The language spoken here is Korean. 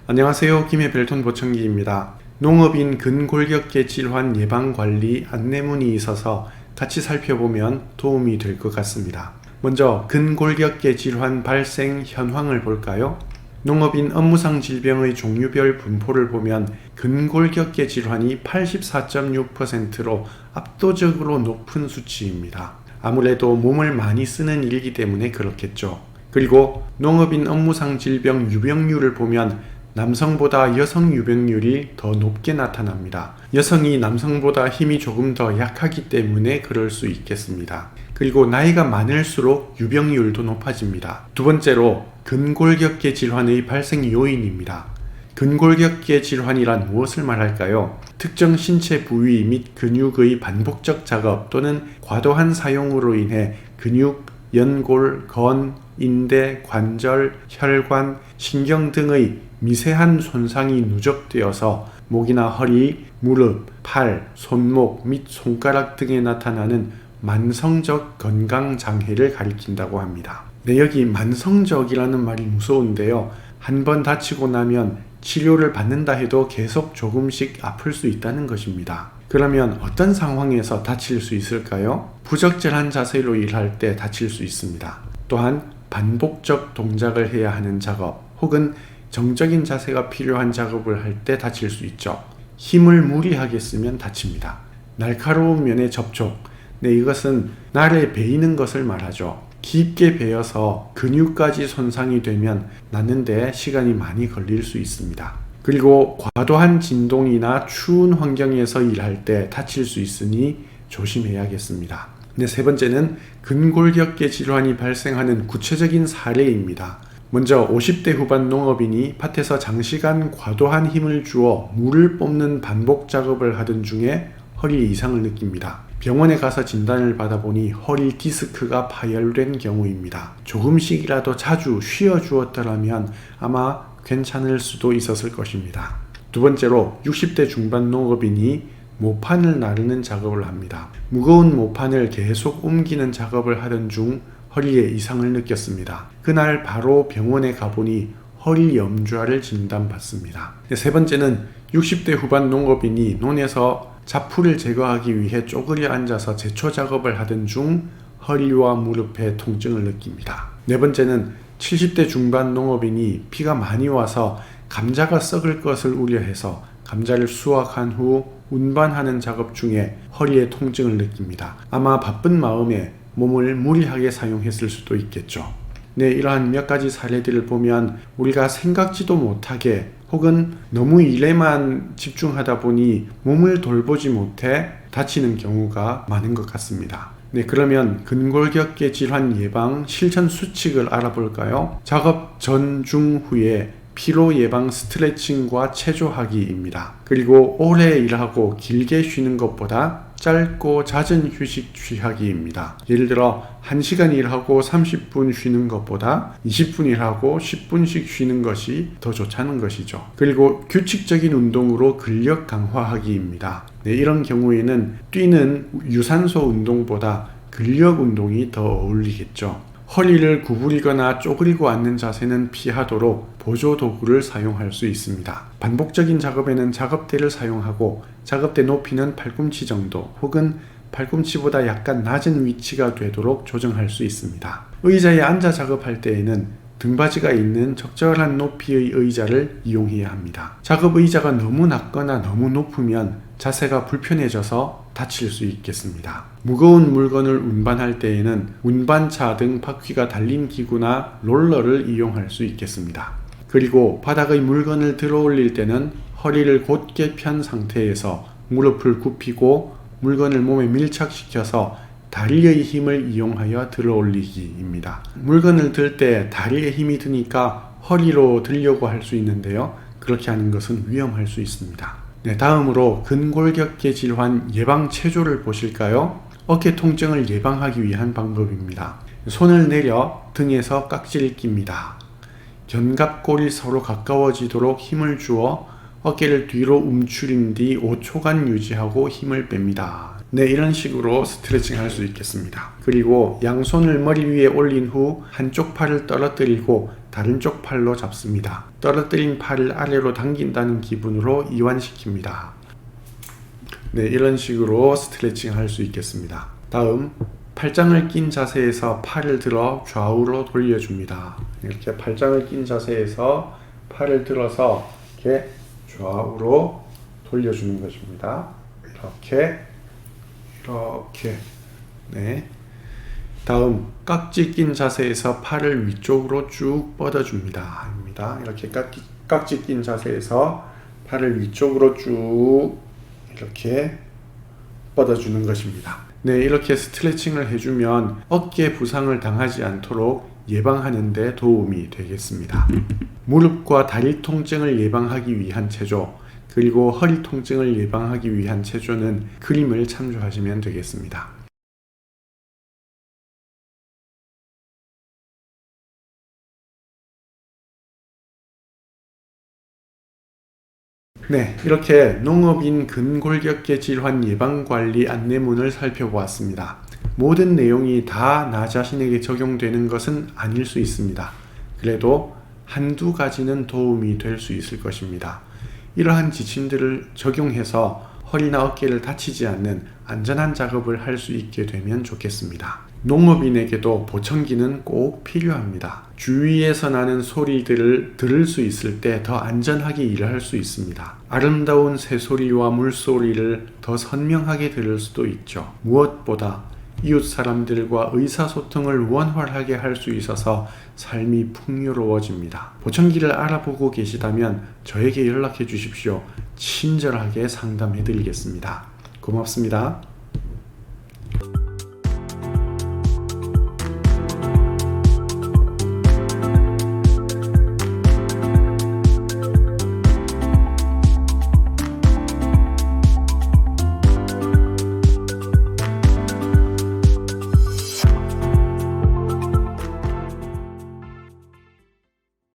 안녕하세요. 김해벨톤 보청기입니다. 농업인 근골격계 질환 예방관리 안내문이 있어서 같이 살펴보면 도움이 될 것 같습니다. 먼저 근골격계 질환 발생 현황을 볼까요? 농업인 업무상 질병의 종류별 분포를 보면 근골격계 질환이 84.6%로 압도적으로 높은 수치입니다. 아무래도 몸을 많이 쓰는 일이기 때문에 그렇겠죠. 그리고 농업인 업무상 질병 유병률을 보면 남성보다 여성 유병률이 더 높게 나타납니다. 여성이 남성보다 힘이 조금 더 약하기 때문에 그럴 수 있겠습니다. 그리고 나이가 많을수록 유병률도 높아집니다. 두 번째로 근골격계 질환의 발생 요인입니다. 근골격계 질환이란 무엇을 말할까요? 특정 신체 부위 및 근육의 반복적 작업 또는 과도한 사용으로 인해 근육, 연골, 건, 인대, 관절, 혈관, 신경 등의 미세한 손상이 누적되어서 목이나 허리, 무릎, 팔, 손목 및 손가락 등에 나타나는 만성적 건강장애를 가리킨다고 합니다. 네, 여기 만성적이라는 말이 무서운데요. 한번 다치고 나면 치료를 받는다 해도 계속 조금씩 아플 수 있다는 것입니다. 그러면 어떤 상황에서 다칠 수 있을까요? 부적절한 자세로 일할 때 다칠 수 있습니다. 또한 반복적 동작을 해야 하는 작업 혹은 정적인 자세가 필요한 작업을 할 때 다칠 수 있죠. 힘을 무리하게 쓰면 다칩니다. 날카로운 면의 접촉, 이것은 날에 베이는 것을 말하죠. 깊게 베어서 근육까지 손상이 되면 낫는데 시간이 많이 걸릴 수 있습니다. 그리고 과도한 진동이나 추운 환경에서 일할 때 다칠 수 있으니 조심해야겠습니다. 세 번째는 근골격계 질환이 발생하는 구체적인 사례입니다. 먼저 50대 후반 농업인이 밭에서 장시간 과도한 힘을 주어 물을 뽑는 반복 작업을 하던 중에 허리에 이상을 느낍니다. 병원에 가서 진단을 받아보니 허리 디스크가 파열된 경우입니다. 조금씩이라도 자주 쉬어주었더라면 아마 괜찮을 수도 있었을 것입니다. 두 번째로 60대 중반 농업인이 모판을 나르는 작업을 합니다. 무거운 모판을 계속 옮기는 작업을 하던 중 허리에 이상을 느꼈습니다. 그날 바로 병원에 가보니 허리 염좌를 진단받습니다. 세 번째는 60대 후반 농업인이 논에서 잡풀을 제거하기 위해 쪼그려 앉아서 제초 작업을 하던 중 허리와 무릎에 통증을 느낍니다. 네 번째는 70대 중반 농업인이 비가 많이 와서 감자가 썩을 것을 우려해서 감자를 수확한 후 운반하는 작업 중에 허리에 통증을 느낍니다. 아마 바쁜 마음에 몸을 무리하게 사용했을 수도 있겠죠. 이러한 몇 가지 사례들을 보면 우리가 생각지도 못하게 혹은 너무 일에만 집중하다 보니 몸을 돌보지 못해 다치는 경우가 많은 것 같습니다. 그러면 근골격계 질환 예방 실천 수칙을 알아볼까요? 작업 전, 중, 후에 피로 예방 스트레칭과 체조하기입니다. 그리고 오래 일하고 길게 쉬는 것보다 짧고 잦은 휴식 취하기입니다. 예를 들어 1시간 일하고 30분 쉬는 것보다 20분 일하고 10분씩 쉬는 것이 더 좋다는 것이죠. 그리고 규칙적인 운동으로 근력 강화하기입니다. 이런 경우에는 뛰는 유산소 운동보다 근력 운동이 더 어울리겠죠. 허리를 구부리거나 쪼그리고 앉는 자세는 피하도록 보조 도구를 사용할 수 있습니다. 반복적인 작업에는 작업대를 사용하고 작업대 높이는 팔꿈치 정도 혹은 팔꿈치보다 약간 낮은 위치가 되도록 조정할 수 있습니다. 의자에 앉아 작업할 때에는 등받이가 있는 적절한 높이의 의자를 이용해야 합니다. 작업 의자가 너무 낮거나 너무 높으면 자세가 불편해져서 다칠 수 있겠습니다. 무거운 물건을 운반할 때에는 운반차 등 바퀴가 달린 기구나 롤러를 이용할 수 있겠습니다. 그리고 바닥의 물건을 들어 올릴 때는 허리를 곧게 편 상태에서 무릎을 굽히고 물건을 몸에 밀착시켜서 다리의 힘을 이용하여 들어 올리기입니다. 물건을 들 때 다리에 힘이 드니까 허리로 들려고 할 수 있는데요. 그렇게 하는 것은 위험할 수 있습니다. 다음으로 근골격계 질환 예방 체조를 보실까요? 어깨 통증을 예방하기 위한 방법입니다. 손을 내려 등에서 깍지를 낍니다. 견갑골이 서로 가까워지도록 힘을 주어 어깨를 뒤로 움츠린 뒤 5초간 유지하고 힘을 뺍니다. 이런 식으로 스트레칭 할 수 있겠습니다. 그리고 양손을 머리 위에 올린 후 한쪽 팔을 떨어뜨리고 다른 쪽 팔로 잡습니다. 떨어뜨린 팔을 아래로 당긴다는 기분으로 이완시킵니다. 네, 이런 식으로 스트레칭 할 수 있겠습니다. 다음, 팔짱을 낀 자세에서 팔을 들어 좌우로 돌려줍니다. 이렇게 팔짱을 낀 자세에서 팔을 들어서 이렇게 좌우로 돌려주는 것입니다. 이렇게. 네. 다음, 깍지 낀 자세에서 팔을 위쪽으로 쭉 뻗어줍니다. 이렇게 깍지 낀 자세에서 팔을 위쪽으로 쭉 이렇게 뻗어주는 것입니다. 네, 이렇게 스트레칭을 해주면 어깨 부상을 당하지 않도록 예방하는 데 도움이 되겠습니다. 무릎과 다리 통증을 예방하기 위한 체조, 그리고 허리 통증을 예방하기 위한 체조는 그림을 참조하시면 되겠습니다. 네, 이렇게 농업인 근골격계 질환 예방관리 안내문을 살펴보았습니다. 모든 내용이 다 나 자신에게 적용되는 것은 아닐 수 있습니다. 그래도 한두 가지는 도움이 될 수 있을 것입니다. 이러한 지침들을 적용해서 허리나 어깨를 다치지 않는 안전한 작업을 할 수 있게 되면 좋겠습니다. 농업인에게도 보청기는 꼭 필요합니다. 주위에서 나는 소리들을 들을 수 있을 때 더 안전하게 일할 수 있습니다. 아름다운 새소리와 물소리를 더 선명하게 들을 수도 있죠. 무엇보다 이웃 사람들과 의사소통을 원활하게 할 수 있어서 삶이 풍요로워집니다. 보청기를 알아보고 계시다면 저에게 연락해 주십시오. 친절하게 상담해 드리겠습니다. 고맙습니다.